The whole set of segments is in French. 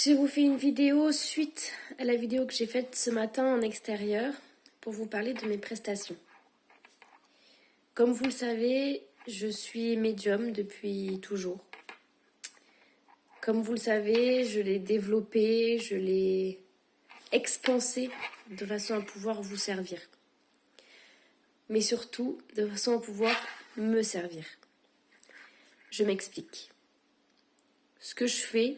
Je vous fais une vidéo suite à la vidéo que j'ai faite ce matin en extérieur pour vous parler de mes prestations. Comme vous le savez, je suis médium depuis toujours. Comme vous le savez, je l'ai développé, je l'ai expansé de façon à pouvoir vous servir. Mais surtout, de façon à pouvoir me servir. Je m'explique. Ce que je fais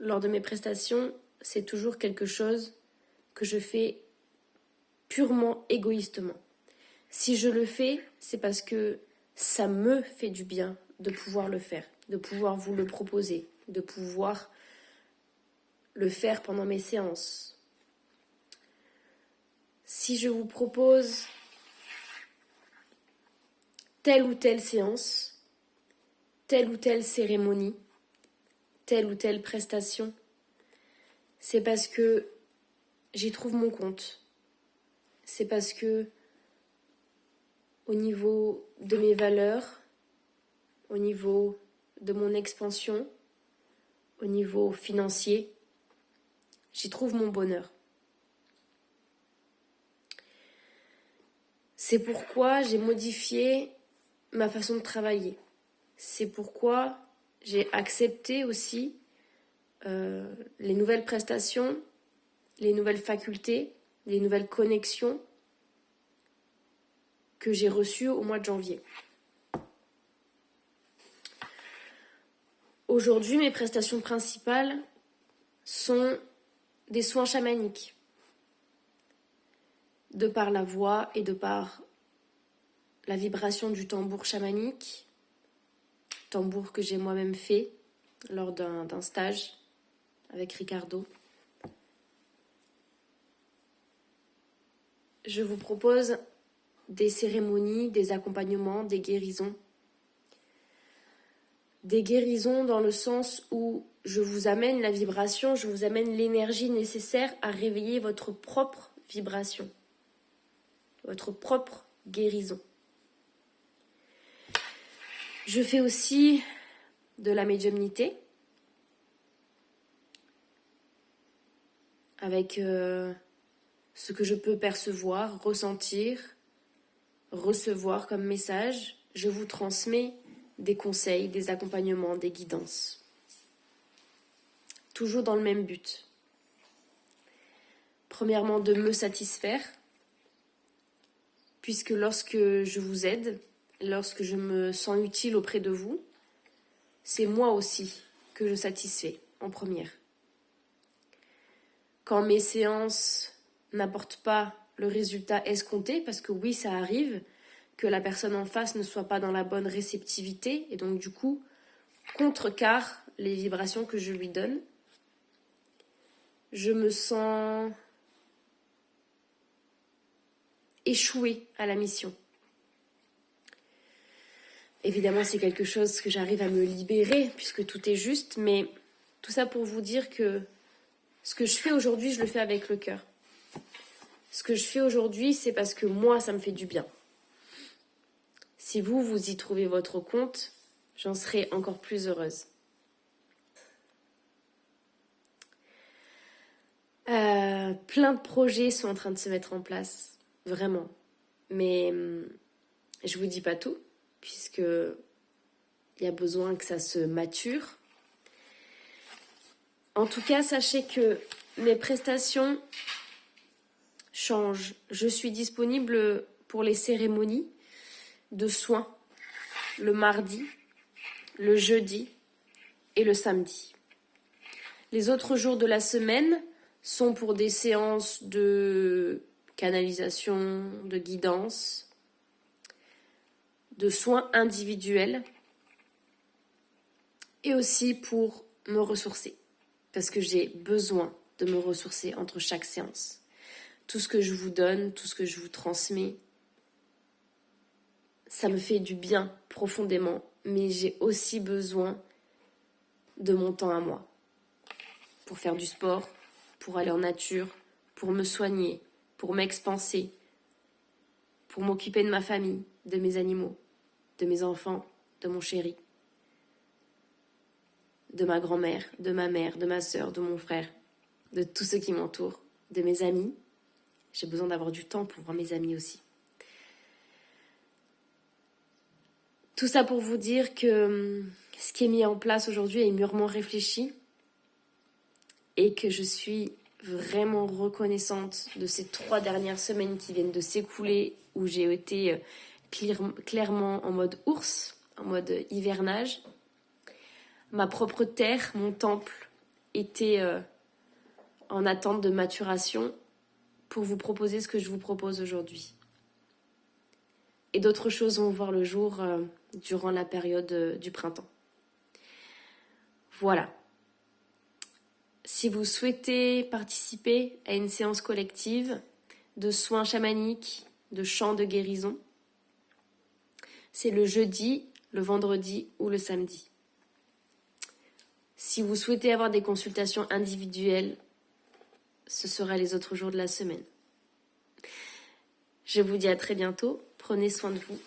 lors de mes prestations, c'est toujours quelque chose que je fais purement égoïstement. Si je le fais, c'est parce que ça me fait du bien de pouvoir le faire, de pouvoir vous le proposer, de pouvoir le faire pendant mes séances. Si je vous propose telle ou telle séance, telle ou telle cérémonie, telle ou telle prestation, c'est parce que j'y trouve mon compte. C'est parce que au niveau de mes valeurs, au niveau de mon expansion, au niveau financier, j'y trouve mon bonheur. C'est pourquoi j'ai modifié ma façon de travailler. C'est pourquoi j'ai accepté aussi les nouvelles prestations, les nouvelles facultés, les nouvelles connexions que j'ai reçues au mois de janvier. Aujourd'hui, mes prestations principales sont des soins chamaniques. De par la voix et de par la vibration du tambour chamanique, tambour que j'ai moi-même fait lors d'un stage avec Ricardo. Je vous propose des cérémonies, des accompagnements, des guérisons. Des guérisons dans le sens où je vous amène la vibration, je vous amène l'énergie nécessaire à réveiller votre propre vibration, votre propre guérison. Je fais aussi de la médiumnité avec ce que je peux percevoir, ressentir, recevoir comme message. Je vous transmets des conseils, des accompagnements, des guidances. Toujours dans le même but. Premièrement, de me satisfaire, puisque lorsque je vous aide, lorsque je me sens utile auprès de vous, c'est moi aussi que je satisfais en première. Quand mes séances n'apportent pas le résultat escompté, parce que oui, ça arrive, que la personne en face ne soit pas dans la bonne réceptivité, et donc du coup, contrecarre les vibrations que je lui donne, je me sens échouée à la mission. Évidemment, c'est quelque chose que j'arrive à me libérer, puisque tout est juste, mais tout ça pour vous dire que ce que je fais aujourd'hui, je le fais avec le cœur. Ce que je fais aujourd'hui, c'est parce que moi, ça me fait du bien. Si vous, vous y trouvez votre compte, j'en serai encore plus heureuse. Plein de projets sont en train de se mettre en place, vraiment. Mais je vous dis pas tout, puisque il y a besoin que ça se mature. En tout cas, sachez que mes prestations changent. Je suis disponible pour les cérémonies de soins le mardi, le jeudi et le samedi. Les autres jours de la semaine sont pour des séances de canalisation, de guidance, de soins individuels et aussi pour me ressourcer. Parce que j'ai besoin de me ressourcer entre chaque séance. Tout ce que je vous donne, tout ce que je vous transmets, ça me fait du bien profondément, mais j'ai aussi besoin de mon temps à moi. Pour faire du sport, pour aller en nature, pour me soigner, pour m'expanser, pour m'occuper de ma famille, de mes animaux, de mes enfants, de mon chéri. de ma grand-mère, de ma mère, de ma sœur, de mon frère, de tous ceux qui m'entourent, de mes amis. J'ai besoin d'avoir du temps pour voir mes amis aussi. Tout ça pour vous dire que ce qui est mis en place aujourd'hui est mûrement réfléchi et que je suis vraiment reconnaissante de ces 3 dernières semaines qui viennent de s'écouler où j'ai été clairement en mode ours, en mode hivernage. Ma propre terre, mon temple, était en attente de maturation pour vous proposer ce que je vous propose aujourd'hui. Et d'autres choses vont voir le jour durant la période du printemps. Voilà. Si vous souhaitez participer à une séance collective de soins chamaniques, de chants de guérison, c'est le jeudi, le vendredi ou le samedi. Si vous souhaitez avoir des consultations individuelles, ce sera les autres jours de la semaine. Je vous dis à très bientôt. Prenez soin de vous.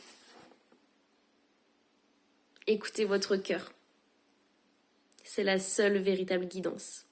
Écoutez votre cœur. C'est la seule véritable guidance.